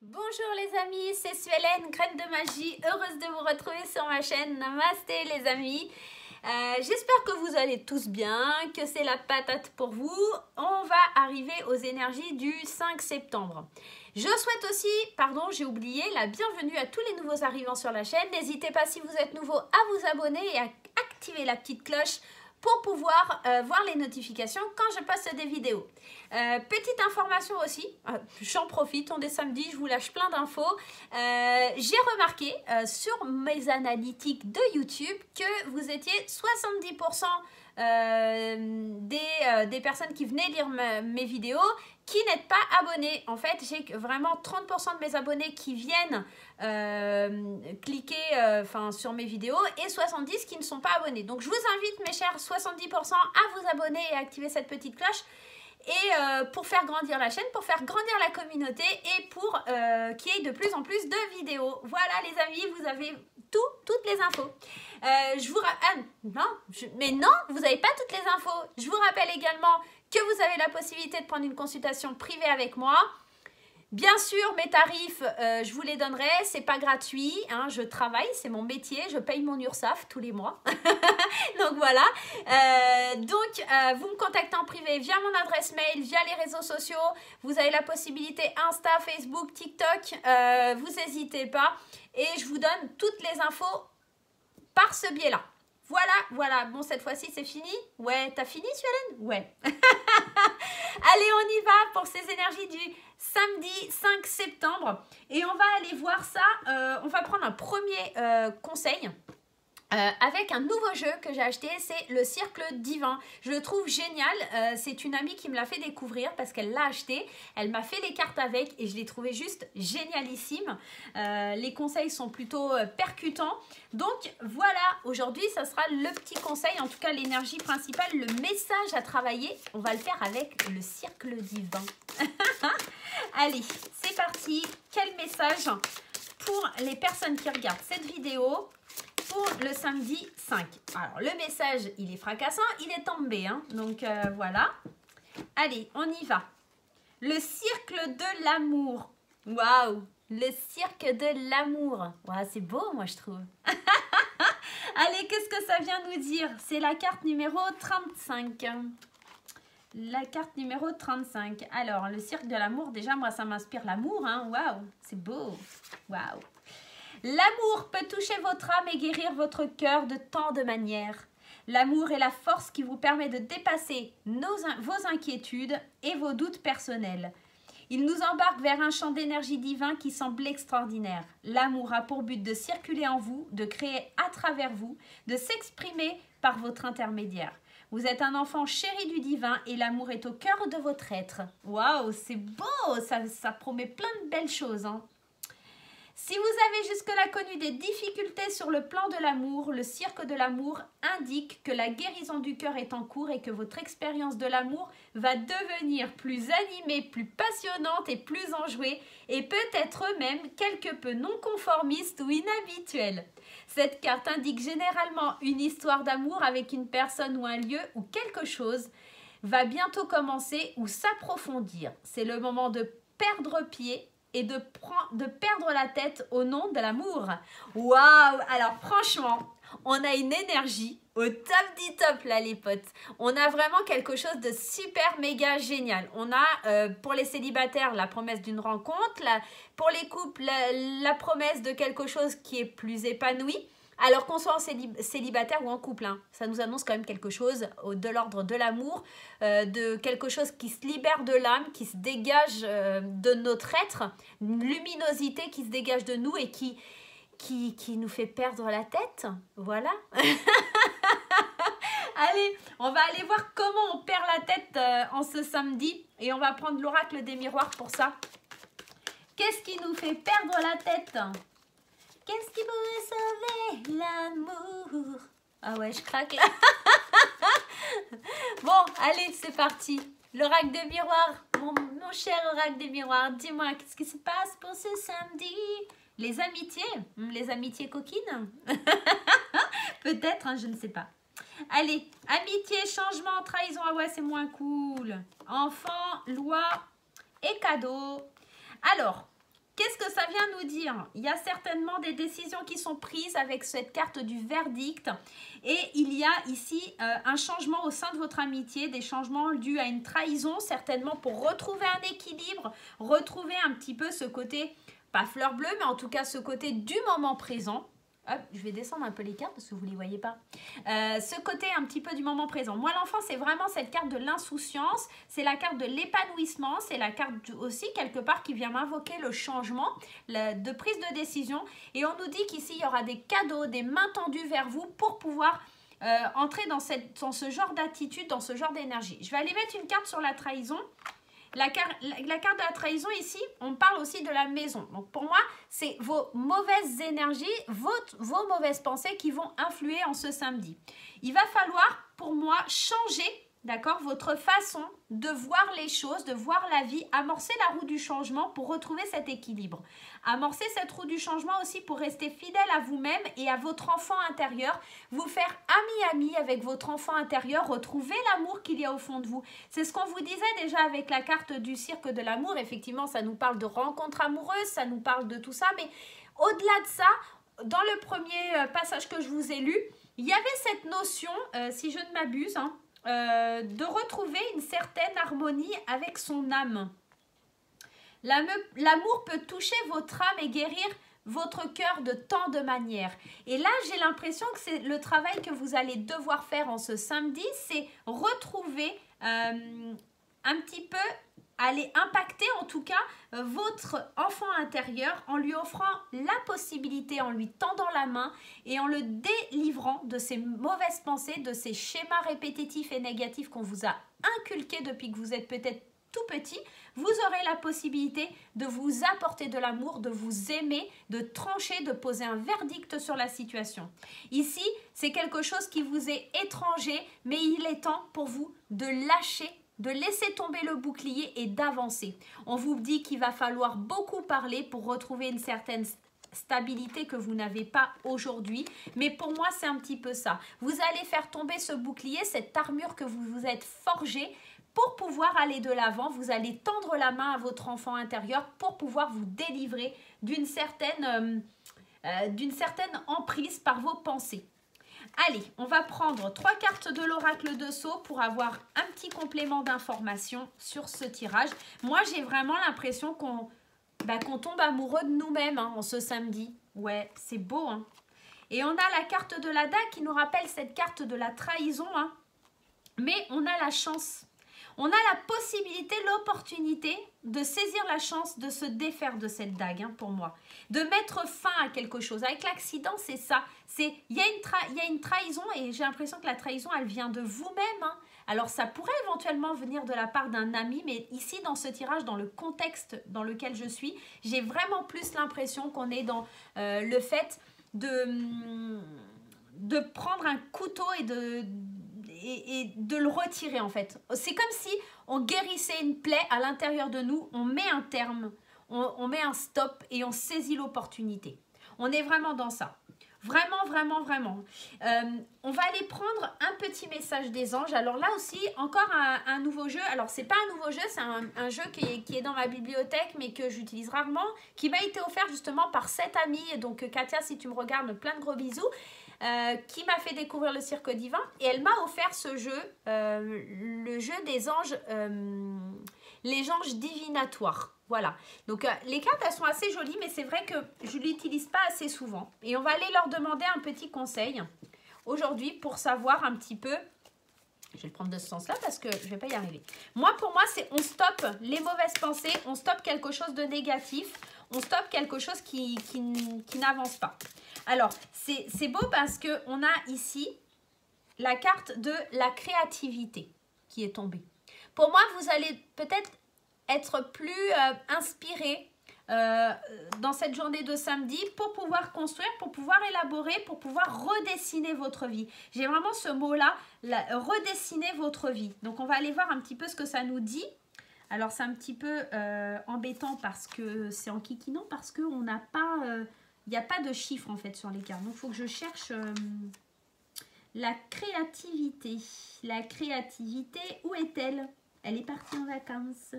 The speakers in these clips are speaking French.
Bonjour les amis, c'est Suélène, graine de magie, heureuse de vous retrouver sur ma chaîne. Namasté les amis. J'espère que vous allez tous bien, que c'est la patate pour vous. On va arriver aux énergies du 5 septembre. Je souhaite aussi, pardon j'ai oublié, la bienvenue à tous les nouveaux arrivants sur la chaîne. N'hésitez pas si vous êtes nouveau à vous abonner et à activer la petite cloche pour pouvoir voir les notifications quand je poste des vidéos. Petite information aussi, j'en profite, on est samedi, je vous lâche plein d'infos. J'ai remarqué sur mes analytiques de YouTube que vous étiez 70% des personnes qui venaient lire mes vidéos qui n'êtes pas abonnés. En fait, j'ai vraiment 30% de mes abonnés qui viennent cliquer sur mes vidéos et 70% qui ne sont pas abonnés. Donc, je vous invite, mes chers 70%, à vous abonner et à activer cette petite cloche. Et pour faire grandir la chaîne, pour faire grandir la communauté et pour qu'il y ait de plus en plus de vidéos. Voilà les amis, vous avez toutes les infos. Je vous rappelle, non, vous n'avez pas toutes les infos. Je vous rappelle également que vous avez la possibilité de prendre une consultation privée avec moi. Bien sûr, mes tarifs, je vous les donnerai, c'est pas gratuit, hein, je travaille, c'est mon métier, je paye mon URSSAF tous les mois. Donc voilà, vous me contactez en privé via mon adresse mail, via les réseaux sociaux, vous avez la possibilité Insta, Facebook, TikTok, vous n'hésitez pas et je vous donne toutes les infos par ce biais-là. Voilà, bon cette fois-ci c'est fini? Ouais, t'as fini Suélène? Ouais. Allez, on y va pour ces énergies du samedi 5 septembre. Et on va aller voir ça, on va prendre un premier conseil. Avec un nouveau jeu que j'ai acheté, c'est le Cercle Divin. Je le trouve génial, c'est une amie qui me l'a fait découvrir parce qu'elle l'a acheté, elle m'a fait les cartes avec et je l'ai trouvé juste génialissime. Les conseils sont plutôt percutants. Donc voilà, aujourd'hui ça sera le petit conseil, en tout cas l'énergie principale, le message à travailler. On va le faire avec le Cercle Divin. Allez, c'est parti. Quel message pour les personnes qui regardent cette vidéo pour le samedi 5. Alors, le message, il est fracassant, il est tombé. Hein, donc, voilà. Allez, on y va. Le cirque de l'amour. Waouh! Le cirque de l'amour. Waouh, c'est beau, moi, je trouve. Allez, qu'est-ce que ça vient nous dire? C'est la carte numéro 35. La carte numéro 35. Alors, le cirque de l'amour, déjà, moi, ça m'inspire l'amour. Hein. Waouh, c'est beau. Waouh. L'amour peut toucher votre âme et guérir votre cœur de tant de manières. L'amour est la force qui vous permet de dépasser vos inquiétudes et vos doutes personnels. Il nous embarque vers un champ d'énergie divin qui semble extraordinaire. L'amour a pour but de circuler en vous, de créer à travers vous, de s'exprimer par votre intermédiaire. Vous êtes un enfant chéri du divin et l'amour est au cœur de votre être. Waouh, c'est beau, ça promet plein de belles choses, hein. Si vous avez jusque-là connu des difficultés sur le plan de l'amour, le cirque de l'amour indique que la guérison du cœur est en cours et que votre expérience de l'amour va devenir plus animée, plus passionnante et plus enjouée et peut-être même quelque peu non conformiste ou inhabituelle. Cette carte indique généralement une histoire d'amour avec une personne ou un lieu ou quelque chose va bientôt commencer ou s'approfondir. C'est le moment de perdre pied et de perdre la tête au nom de l'amour. Waouh! Alors franchement, on a une énergie au top du top là les potes. On a vraiment quelque chose de super méga génial. On a pour les célibataires la promesse d'une rencontre, pour les couples la promesse de quelque chose qui est plus épanoui. Alors qu'on soit en célibataire ou en couple, hein, ça nous annonce quand même quelque chose de l'ordre de l'amour, de quelque chose qui se libère de l'âme, qui se dégage de notre être, une luminosité qui se dégage de nous et qui nous fait perdre la tête. Voilà. Allez, on va aller voir comment on perd la tête en ce samedi et on va prendre l'oracle des miroirs pour ça. Qu'est-ce qui nous fait perdre la tête ? Qu'est-ce qui pourrait sauver l'amour? Ah ouais, je craque là. Bon, allez, c'est parti. L'oracle des miroirs, mon cher oracle des miroirs, dis-moi, qu'est-ce qui se passe pour ce samedi? Les amitiés coquines? Peut-être, hein, je ne sais pas. Allez, amitié, changement, trahison, ah ouais, c'est moins cool. Enfant, loi et cadeau. Alors, qu'est-ce que vient nous dire, il y a certainement des décisions qui sont prises avec cette carte du verdict et il y a ici un changement au sein de votre amitié, des changements dus à une trahison, certainement pour retrouver un équilibre, retrouver un petit peu ce côté, pas fleur bleue, mais en tout cas ce côté du moment présent. Hop, je vais descendre un peu les cartes parce que vous ne les voyez pas. Ce côté un petit peu du moment présent. Moi, l'enfant, c'est vraiment cette carte de l'insouciance. C'est la carte de l'épanouissement. C'est la carte aussi, quelque part, qui vient m'invoquer le changement de prise de décision. Et on nous dit qu'ici, il y aura des cadeaux, des mains tendues vers vous pour pouvoir entrer dans ce genre d'attitude, dans ce genre d'énergie. Je vais aller mettre une carte sur la trahison. La carte de la trahison ici, on parle aussi de la maison. Donc pour moi, c'est vos mauvaises énergies, vos mauvaises pensées qui vont influer en ce samedi. Il va falloir pour moi changer, d'accord, votre façon de voir les choses, de voir la vie, amorcer la roue du changement pour retrouver cet équilibre. Amorcer cette roue du changement aussi pour rester fidèle à vous-même et à votre enfant intérieur, vous faire ami-ami avec votre enfant intérieur, retrouver l'amour qu'il y a au fond de vous. C'est ce qu'on vous disait déjà avec la carte du cirque de l'amour. Effectivement, ça nous parle de rencontres amoureuses, ça nous parle de tout ça, mais au-delà de ça, dans le premier passage que je vous ai lu, il y avait cette notion, si je ne m'abuse, hein, de retrouver une certaine harmonie avec son âme. L'amour peut toucher votre âme et guérir votre cœur de tant de manières. Et là, j'ai l'impression que c'est le travail que vous allez devoir faire en ce samedi, c'est retrouver un petit peu, aller impacter en tout cas votre enfant intérieur en lui offrant la possibilité, en lui tendant la main et en le délivrant de ses mauvaises pensées, de ces schémas répétitifs et négatifs qu'on vous a inculqués depuis que vous êtes peut-être tout petit. Vous aurez la possibilité de vous apporter de l'amour, de vous aimer, de trancher, de poser un verdict sur la situation. Ici, c'est quelque chose qui vous est étranger, mais il est temps pour vous de lâcher, de laisser tomber le bouclier et d'avancer. On vous dit qu'il va falloir beaucoup parler pour retrouver une certaine stabilité que vous n'avez pas aujourd'hui. Mais pour moi, c'est un petit peu ça. Vous allez faire tomber ce bouclier, cette armure que vous vous êtes forgée pour pouvoir aller de l'avant. Vous allez tendre la main à votre enfant intérieur pour pouvoir vous délivrer d'une certaine emprise par vos pensées. Allez, on va prendre 3 cartes de l'oracle de Sceaux pour avoir un petit complément d'information sur ce tirage. Moi, j'ai vraiment l'impression qu'on tombe amoureux de nous-mêmes en ce samedi. Ouais, c'est beau. Hein. Et on a la carte de la dague qui nous rappelle cette carte de la trahison. Hein. Mais on a la chance. On a la possibilité, l'opportunité de saisir la chance de se défaire de cette dague, hein, pour moi. De mettre fin à quelque chose. Avec l'accident, c'est ça. Il y a une trahison et j'ai l'impression que la trahison, elle vient de vous-même. Hein. Alors, ça pourrait éventuellement venir de la part d'un ami, mais ici, dans ce tirage, dans le contexte dans lequel je suis, j'ai vraiment plus l'impression qu'on est dans le fait de prendre un couteau et de le retirer en fait. C'est comme si on guérissait une plaie à l'intérieur de nous, on met un terme, on met un stop et on saisit l'opportunité. On est vraiment dans ça. Vraiment, vraiment, vraiment. On va aller prendre un petit message des anges. Alors là aussi, encore un nouveau jeu. Alors, c'est pas un nouveau jeu, c'est un jeu qui est dans ma bibliothèque, mais que j'utilise rarement, qui m'a été offert justement par cette amie. Donc, Katia, si tu me regardes, plein de gros bisous. Qui m'a fait découvrir le cirque divin. Et elle m'a offert ce jeu, le jeu des anges, les anges divinatoires. Voilà, donc les cartes elles sont assez jolies, mais c'est vrai que je ne l'utilise pas assez souvent. Et on va aller leur demander un petit conseil aujourd'hui pour savoir un petit peu, je vais le prendre de ce sens là parce que je ne vais pas y arriver. Pour moi c'est on stoppe les mauvaises pensées, on stoppe quelque chose de négatif, on stoppe quelque chose qui n'avance pas. Alors c'est beau parce qu'on a ici la carte de la créativité qui est tombée. Pour moi vous allez peut-être être plus inspiré dans cette journée de samedi pour pouvoir construire, pour pouvoir élaborer, pour pouvoir redessiner votre vie. J'ai vraiment ce mot-là, redessiner votre vie. Donc, on va aller voir un petit peu ce que ça nous dit. Alors, c'est un petit peu embêtant parce que c'est en kikinant, parce qu'on n'a pas, il n'y a pas de chiffres en fait sur les cartes. Donc, il faut que je cherche la créativité. La créativité, où est-elle? Elle est partie en vacances.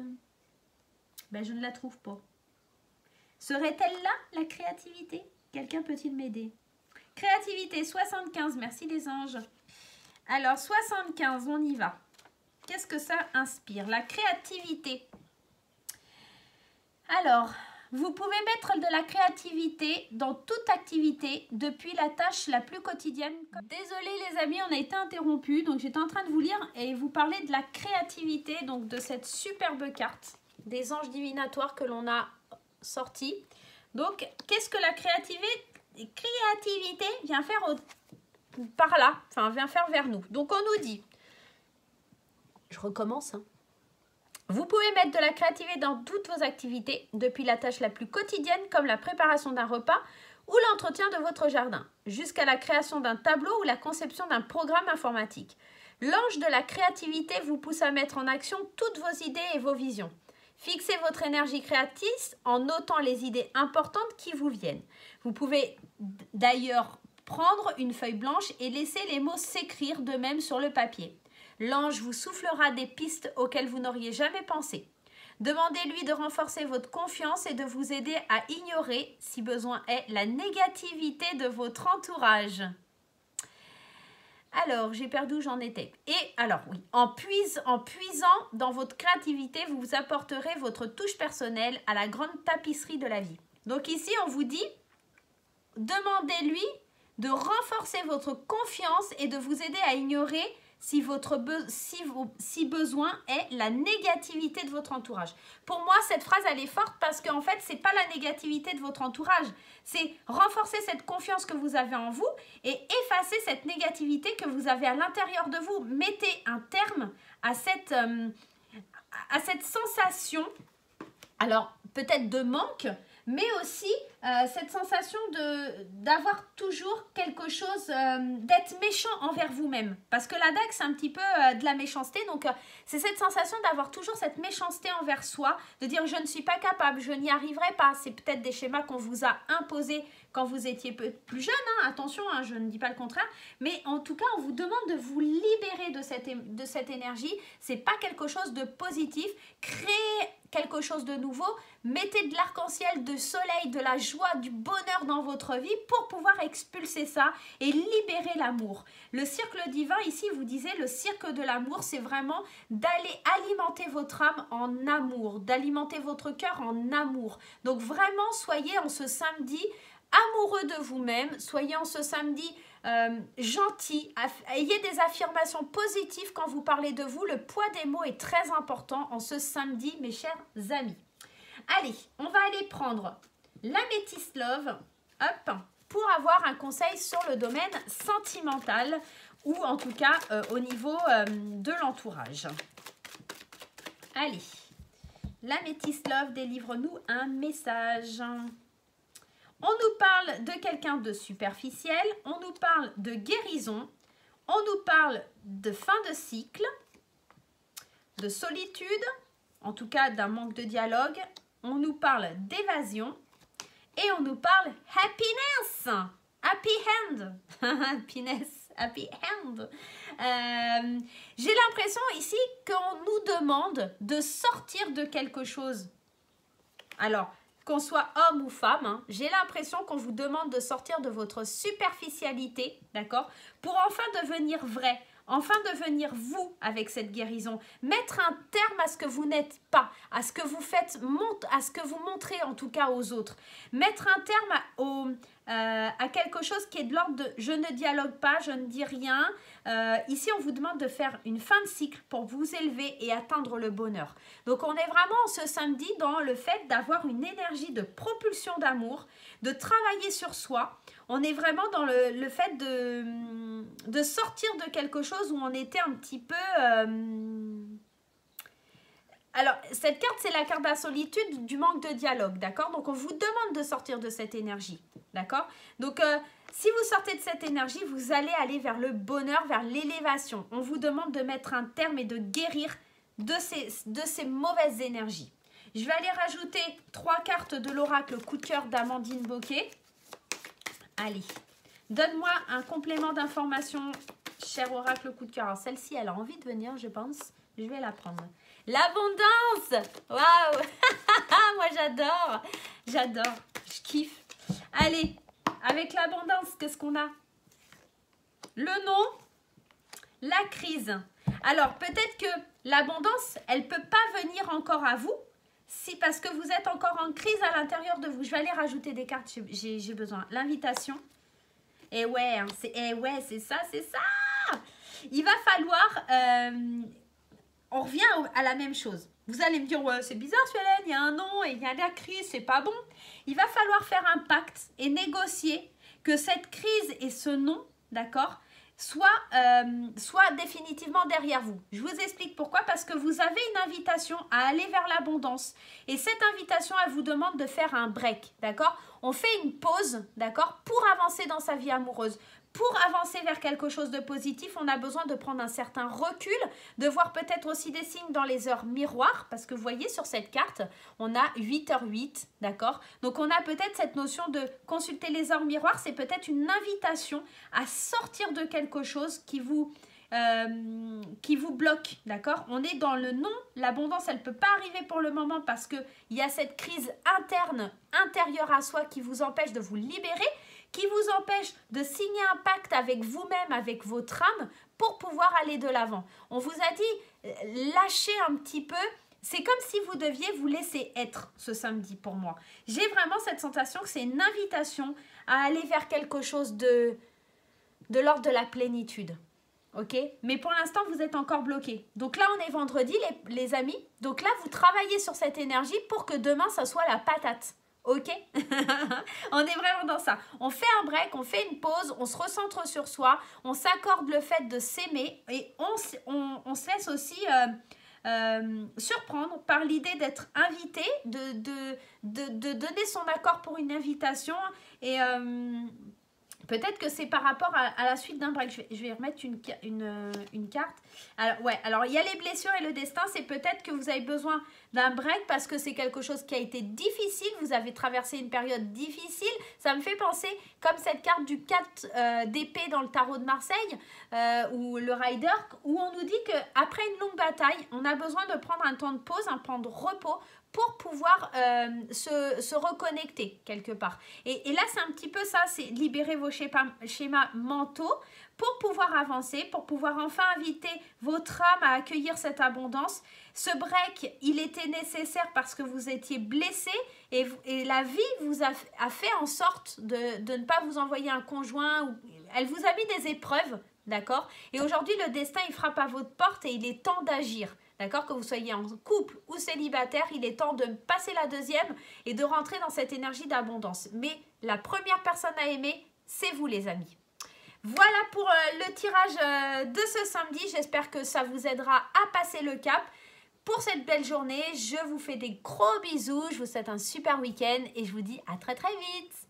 Ben, je ne la trouve pas. Serait-elle là, la créativité? Quelqu'un peut-il m'aider? Créativité, 75, merci les anges. Alors, 75, on y va. Qu'est-ce que ça inspire? La créativité. Alors, vous pouvez mettre de la créativité dans toute activité depuis la tâche la plus quotidienne. Désolée les amis, on a été interrompu, donc j'étais en train de vous lire et vous parler de la créativité, donc de cette superbe carte des anges divinatoires que l'on a sortie. Donc, qu'est-ce que la créativité vient faire par là, enfin vient faire vers nous. Donc, on nous dit, je recommence, hein. Vous pouvez mettre de la créativité dans toutes vos activités, depuis la tâche la plus quotidienne comme la préparation d'un repas ou l'entretien de votre jardin, jusqu'à la création d'un tableau ou la conception d'un programme informatique. L'ange de la créativité vous pousse à mettre en action toutes vos idées et vos visions. Fixez votre énergie créatrice en notant les idées importantes qui vous viennent. Vous pouvez d'ailleurs prendre une feuille blanche et laisser les mots s'écrire d'eux-mêmes sur le papier. L'ange vous soufflera des pistes auxquelles vous n'auriez jamais pensé. Demandez-lui de renforcer votre confiance et de vous aider à ignorer, si besoin est, la négativité de votre entourage. Alors, j'ai perdu où j'en étais. Et alors, oui, en puisant dans votre créativité, vous apporterez votre touche personnelle à la grande tapisserie de la vie. Donc ici, on vous dit, demandez-lui de renforcer votre confiance et de vous aider à ignorer si besoin est la négativité de votre entourage. Pour moi, cette phrase, elle est forte parce qu'en fait, ce n'est pas la négativité de votre entourage. C'est renforcer cette confiance que vous avez en vous et effacer cette négativité que vous avez à l'intérieur de vous. Mettez un terme à cette sensation, alors peut-être de manque, mais aussi cette sensation d'avoir toujours quelque chose, d'être méchant envers vous-même. Parce que la dague, c'est un petit peu de la méchanceté. Donc, c'est cette sensation d'avoir toujours cette méchanceté envers soi, de dire « je ne suis pas capable, je n'y arriverai pas ». C'est peut-être des schémas qu'on vous a imposés quand vous étiez plus jeune. Hein. Attention, hein, je ne dis pas le contraire. Mais en tout cas, on vous demande de vous libérer de cette énergie. Ce n'est pas quelque chose de positif. Créez quelque chose de nouveau. Mettez de l'arc-en-ciel, de soleil, de la joie, du bonheur dans votre vie pour pouvoir expulser ça et libérer l'amour. Le cercle divin, ici, vous disiez, le cercle de l'amour, c'est vraiment d'aller alimenter votre âme en amour, d'alimenter votre cœur en amour. Donc vraiment, soyez en ce samedi amoureux de vous-même, soyez en ce samedi gentil, ayez des affirmations positives quand vous parlez de vous. Le poids des mots est très important en ce samedi, mes chers amis. Allez, on va aller prendre l'améthyste love, hop, pour avoir un conseil sur le domaine sentimental ou en tout cas au niveau de l'entourage. Allez, l'améthyste love, délivre-nous un message. On nous parle de quelqu'un de superficiel, on nous parle de guérison, on nous parle de fin de cycle, de solitude, en tout cas d'un manque de dialogue, on nous parle d'évasion et on nous parle happiness, happy hand, happiness, happy hand. J'ai l'impression ici qu'on nous demande de sortir de quelque chose. Alors, qu'on soit homme ou femme, hein, j'ai l'impression qu'on vous demande de sortir de votre superficialité, d'accord, pour enfin devenir vrai, enfin devenir vous avec cette guérison, mettre un terme à ce que vous n'êtes pas, à ce que vous faites, à ce que vous montrez en tout cas aux autres, mettre un terme à quelque chose qui est de l'ordre de je ne dialogue pas, je ne dis rien. Ici, on vous demande de faire une fin de cycle pour vous élever et atteindre le bonheur. Donc, on est vraiment ce samedi dans le fait d'avoir une énergie de propulsion d'amour, de travailler sur soi. On est vraiment dans le fait de sortir de quelque chose où on était un petit peu... Alors, cette carte, c'est la carte de la solitude, du manque de dialogue, d'accord? Donc, on vous demande de sortir de cette énergie, d'accord? Donc, si vous sortez de cette énergie, vous allez aller vers le bonheur, vers l'élévation. On vous demande de mettre un terme et de guérir de ces mauvaises énergies. Je vais aller rajouter 3 cartes de l'oracle coup de cœur d'Amandine Bocquet. Allez, donne-moi un complément d'information, cher oracle coup de cœur. Alors, celle-ci, elle a envie de venir, je pense. Je vais la prendre. L'abondance. Waouh. Moi, j'adore. J'adore. Je kiffe. Allez, avec l'abondance, qu'est-ce qu'on a? Le nom, la crise. Alors, peut-être que l'abondance, elle ne peut pas venir encore à vous, si parce que vous êtes encore en crise à l'intérieur de vous. Je vais aller rajouter des cartes, j'ai besoin. L'invitation. Et ouais, hein, c'est ça, c'est ça. Il va falloir... on revient à la même chose. Vous allez me dire, ouais, c'est bizarre, Suelen, il y a un nom et il y a la crise, c'est pas bon. Il va falloir faire un pacte et négocier que cette crise et ce nom, d'accord, soit définitivement derrière vous. Je vous explique pourquoi. Parce que vous avez une invitation à aller vers l'abondance. Et cette invitation, elle vous demande de faire un break, d'accord? On fait une pause, d'accord, pour avancer dans sa vie amoureuse. Pour avancer vers quelque chose de positif, on a besoin de prendre un certain recul, de voir peut-être aussi des signes dans les heures miroirs, parce que vous voyez sur cette carte, on a 8h08, d'accord? Donc on a peut-être cette notion de consulter les heures miroirs, c'est peut-être une invitation à sortir de quelque chose qui vous bloque, d'accord? On est dans le non, l'abondance, elle ne peut pas arriver pour le moment parce qu'il y a cette crise intérieure à soi qui vous empêche de vous libérer, qui vous empêche de signer un pacte avec vous-même, avec votre âme, pour pouvoir aller de l'avant. On vous a dit, lâchez un petit peu. C'est comme si vous deviez vous laisser être ce samedi pour moi. J'ai vraiment cette sensation que c'est une invitation à aller vers quelque chose de l'ordre de la plénitude. Ok? Mais pour l'instant, vous êtes encore bloqué. Donc là, on est vendredi, les amis. Donc là, vous travaillez sur cette énergie pour que demain, ça soit la patate. Ok? On est vraiment dans ça. On fait un break, on fait une pause, on se recentre sur soi, on s'accorde le fait de s'aimer et on se laisse aussi surprendre par l'idée d'être invité, de donner son accord pour une invitation et... peut-être que c'est par rapport à la suite d'un break. Je vais remettre une carte. Alors, ouais, alors il y a les blessures et le destin. C'est peut-être que vous avez besoin d'un break parce que c'est quelque chose qui a été difficile. Vous avez traversé une période difficile. Ça me fait penser comme cette carte du 4 d'épée dans le tarot de Marseille ou le Rider, où on nous dit qu'après une longue bataille, on a besoin de prendre un temps de pause, un temps de repos pour pouvoir se reconnecter quelque part. Et là, c'est un petit peu ça, c'est libérer vos schémas mentaux pour pouvoir avancer, pour pouvoir enfin inviter votre âme à accueillir cette abondance. Ce break, il était nécessaire parce que vous étiez blessé et la vie vous a fait en sorte de ne pas vous envoyer un conjoint. Elle vous a mis des épreuves, d'accord? Et aujourd'hui, le destin, il frappe à votre porte et il est temps d'agir. D'accord, que vous soyez en couple ou célibataire, il est temps de passer la deuxième et de rentrer dans cette énergie d'abondance. Mais la première personne à aimer, c'est vous les amis. Voilà pour le tirage de ce samedi. J'espère que ça vous aidera à passer le cap. Pour cette belle journée, je vous fais des gros bisous. Je vous souhaite un super week-end et je vous dis à très très vite.